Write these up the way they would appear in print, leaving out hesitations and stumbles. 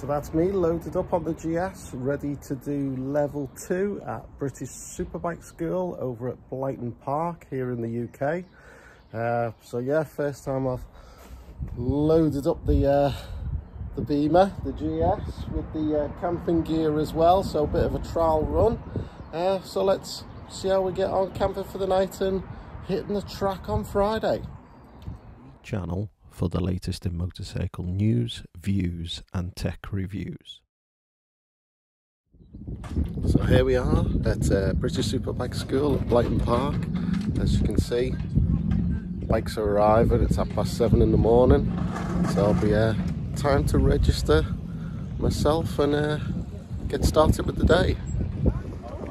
So that's me loaded up on the GS, ready to do level 2 at British Superbike School over at Blyton Park here in the UK. So yeah, first time I've loaded up the Beamer, the GS, with the camping gear as well, so a bit of a trial run. So let's see how we get on camping for the night and hitting the track on Friday. Channel for the latest in motorcycle news, views and tech reviews. So here we are at British Superbike School at Blyton Park. As you can see, bikes are arriving. It's 7:30 in the morning, so I'll be time to register myself and get started with the day.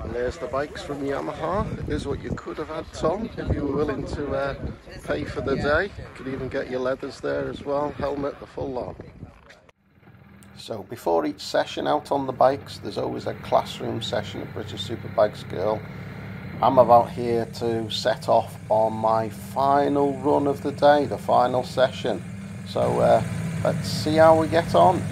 And there's the bikes from Yamaha. Here's what you could have had, Tom, if you were willing to pay for the day. You could even get your leathers there as well, helmet, the full lot. So before each session out on the bikes, there's always a classroom session at British Superbike School. I'm about here to set off on my final run of the day, the final session. So let's see how we get on.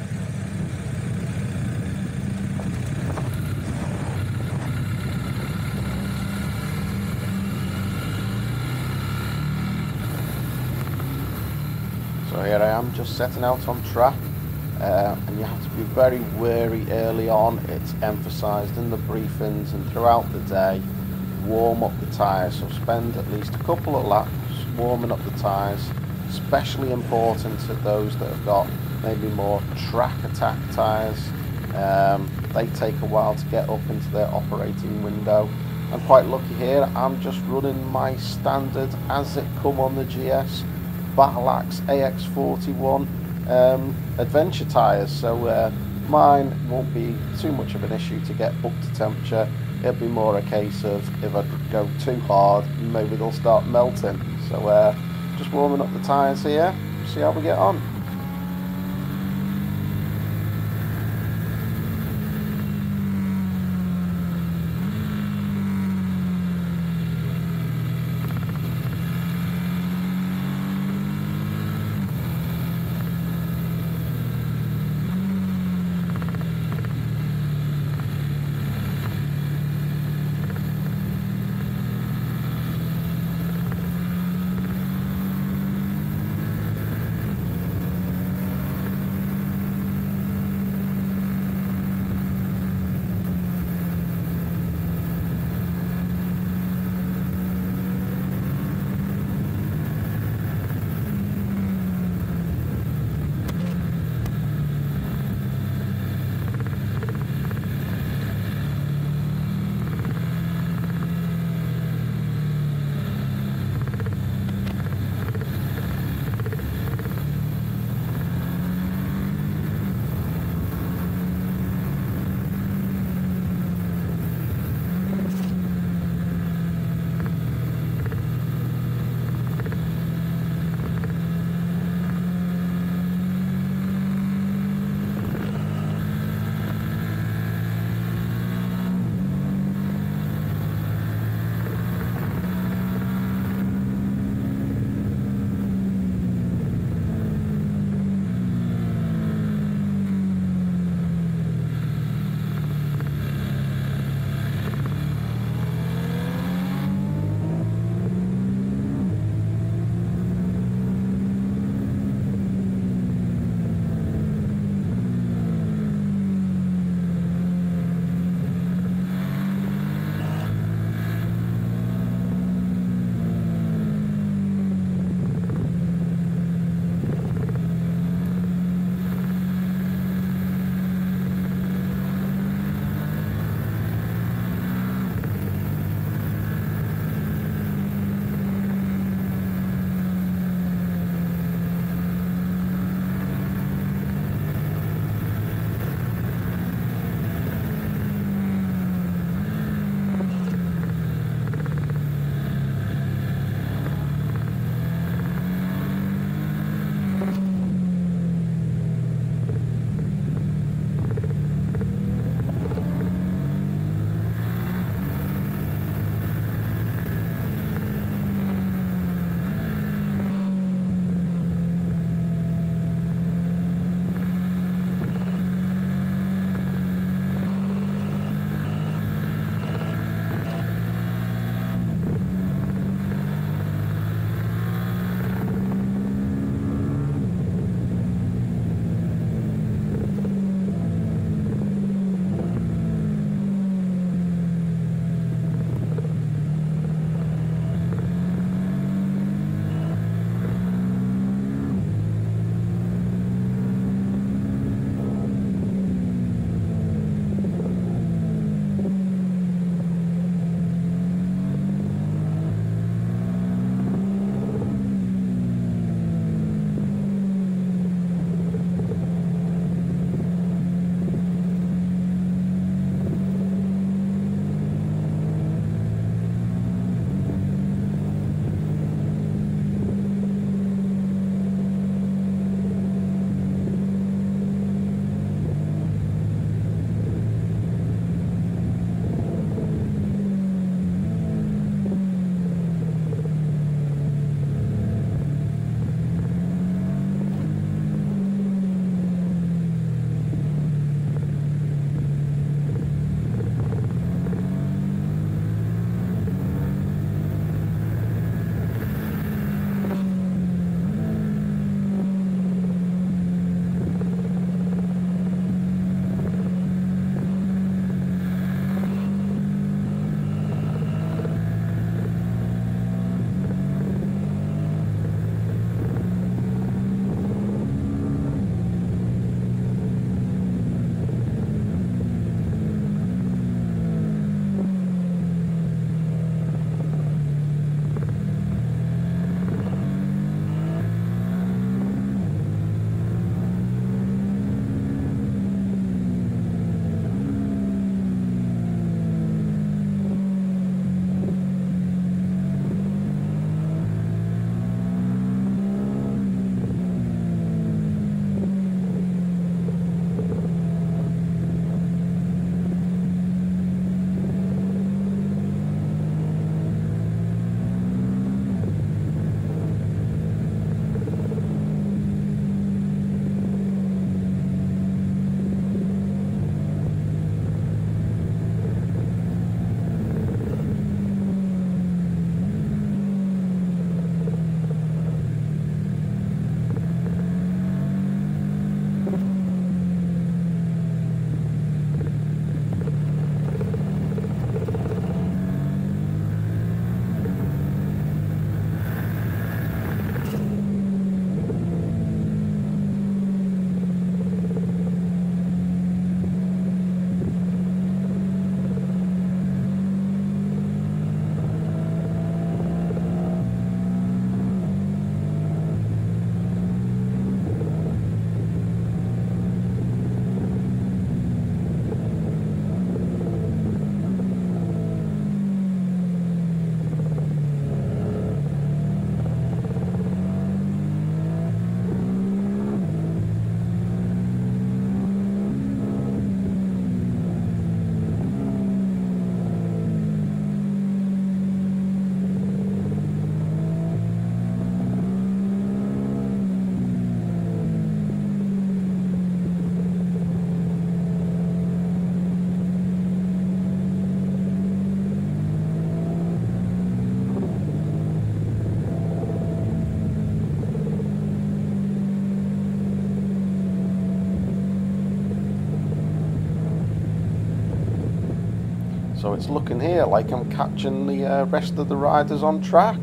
So here I am, just setting out on track, and you have to be very wary early on. It's emphasised in the briefings and throughout the day. Warm up the tyres, so spend at least a couple of laps warming up the tyres. Especially important to those that have got maybe more track attack tyres. They take a while to get up into their operating window. I'm quite lucky here, I'm just running my standard as it come on the GS Battle Axe AX41 adventure tyres, so mine won't be too much of an issue to get up to temperature. It'll be more a case of if I go too hard, maybe they'll start melting. So just warming up the tyres here, see how we get on. So it's looking here like I'm catching the rest of the riders on track.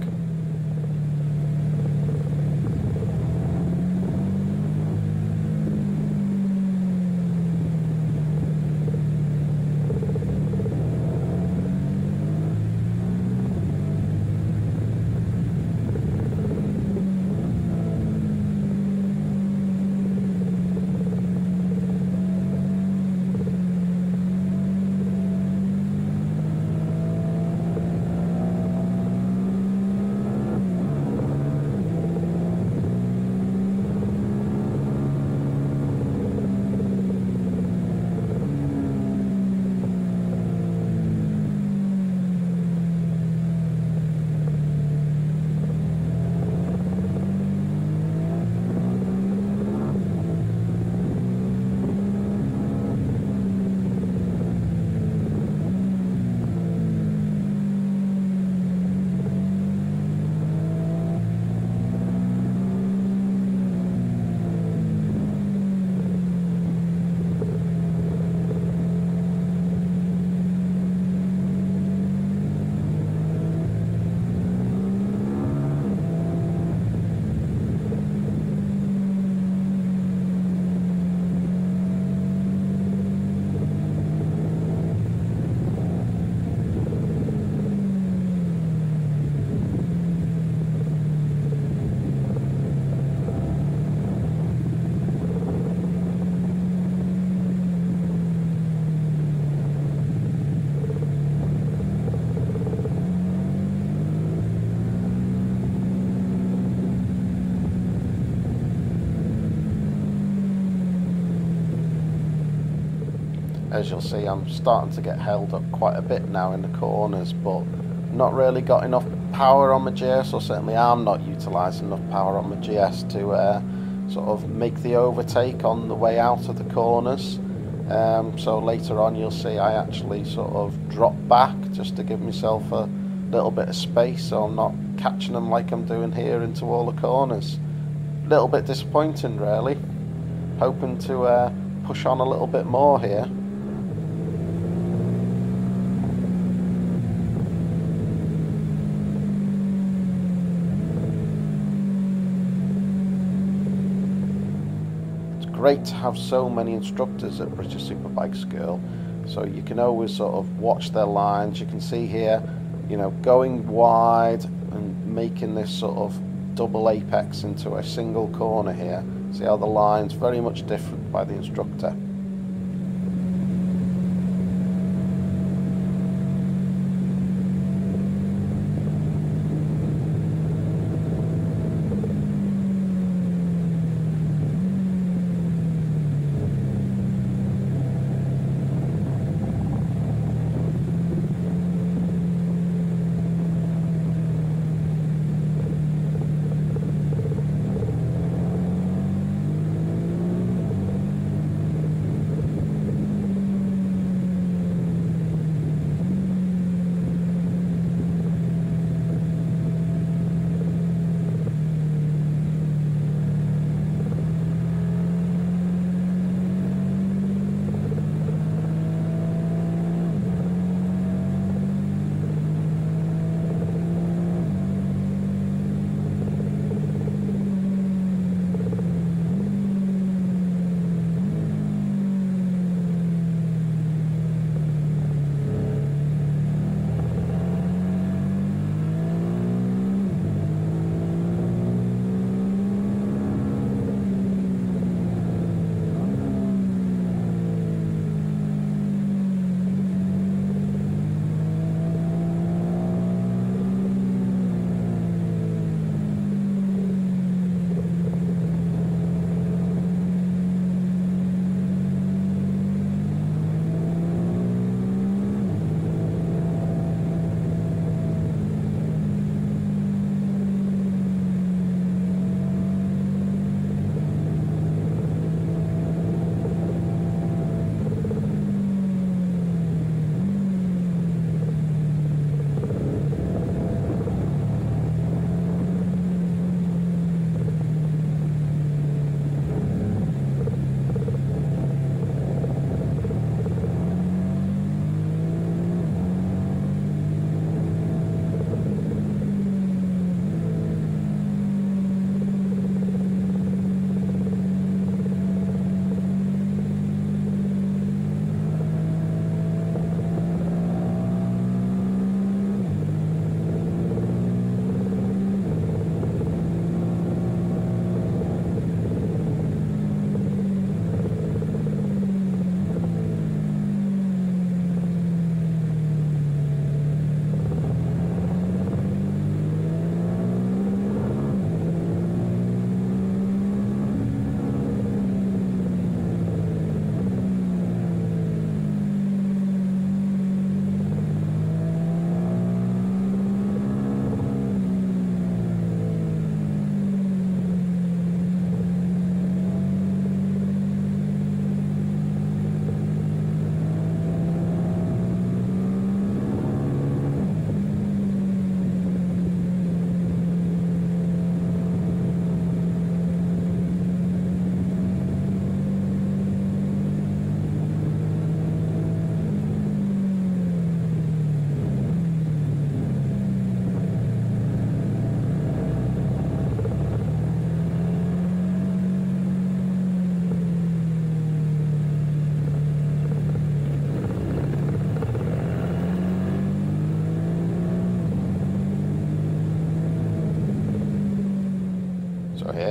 As you'll see, I'm starting to get held up quite a bit now in the corners, but not really got enough power on my GS, or certainly I'm not utilising enough power on my GS to sort of make the overtake on the way out of the corners. So later on you'll see I actually sort of drop back just to give myself a little bit of space, so I'm not catching them like I'm doing here into all the corners. A little bit disappointing really. Hoping to push on a little bit more here. Great to have so many instructors at British Superbike School, so you can always sort of watch their lines. You can see here, you know, going wide and making this sort of double apex into a single corner here. See how the line's very much different by the instructor.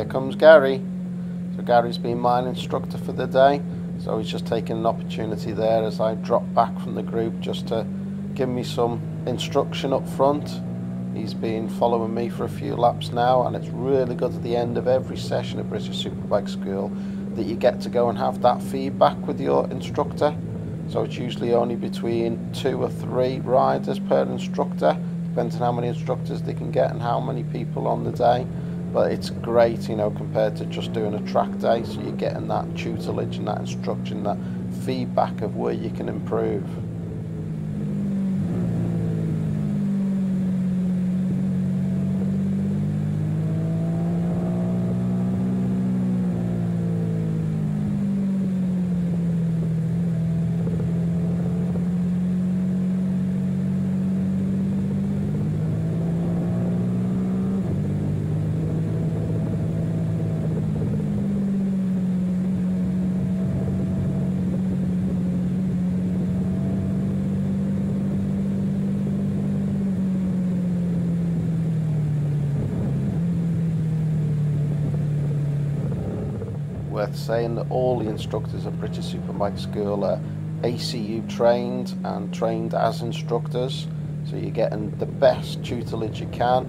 here comes Gary. So Gary's been my instructor for the day, so he's just taking an opportunity there as I drop back from the group just to give me some instruction up front. He's been following me for a few laps now, and it's really good at the end of every session at British Superbike School that you get to go and have that feedback with your instructor. So it's usually only between 2 or 3 riders per instructor, depends on how many instructors they can get and how many people on the day. But it's great, you know, compared to just doing a track day, so you're getting that tutelage and that instruction, that feedback of where you can improve. Worth saying that all the instructors at British Superbike School are ACU trained and trained as instructors, so you're getting the best tutelage you can.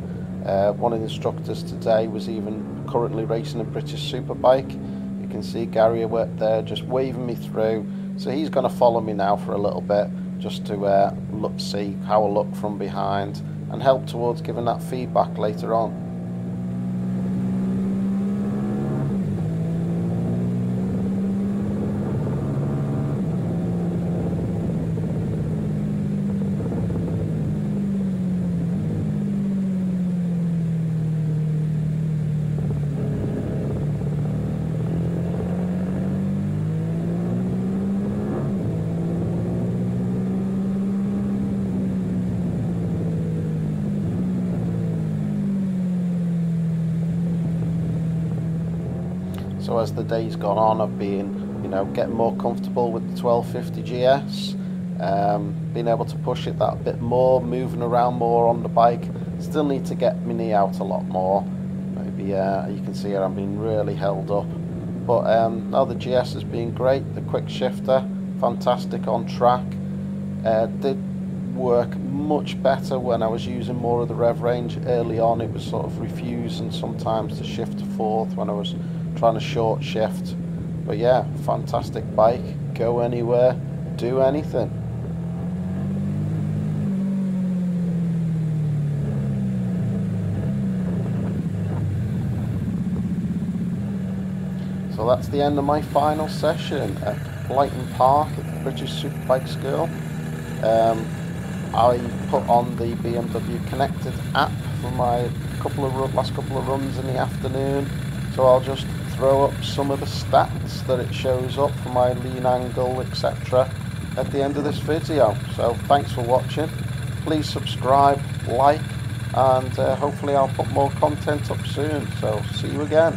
One of the instructors today was even currently racing a British Superbike. You can see Gary there just waving me through, so he's going to follow me now for a little bit just to see how I look from behind and help towards giving that feedback later on. So as the day's gone on, I've been, you know, getting more comfortable with the 1250 GS, being able to push it that bit more, moving around more on the bike. Still need to get my knee out a lot more. Maybe you can see here I'm being really held up. But now the GS has been great. The quick shifter, fantastic on track. Did work much better when I was using more of the rev range. Early on it was sort of refusing sometimes to shift to fourth when I was trying to short shift. But yeah, fantastic bike, go anywhere, do anything. So that's the end of my final session at Blyton Park at the British Superbike School. I put on the BMW Connected app for my last couple of runs in the afternoon, so I'll just throw up some of the stats that it shows up for my lean angle, etc. at the end of this video. So thanks for watching. Please subscribe, like, and hopefully I'll put more content up soon. So see you again.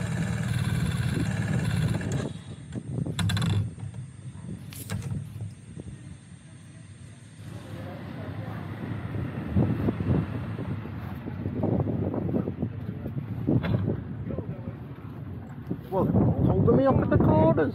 Well, holding me up at the corners.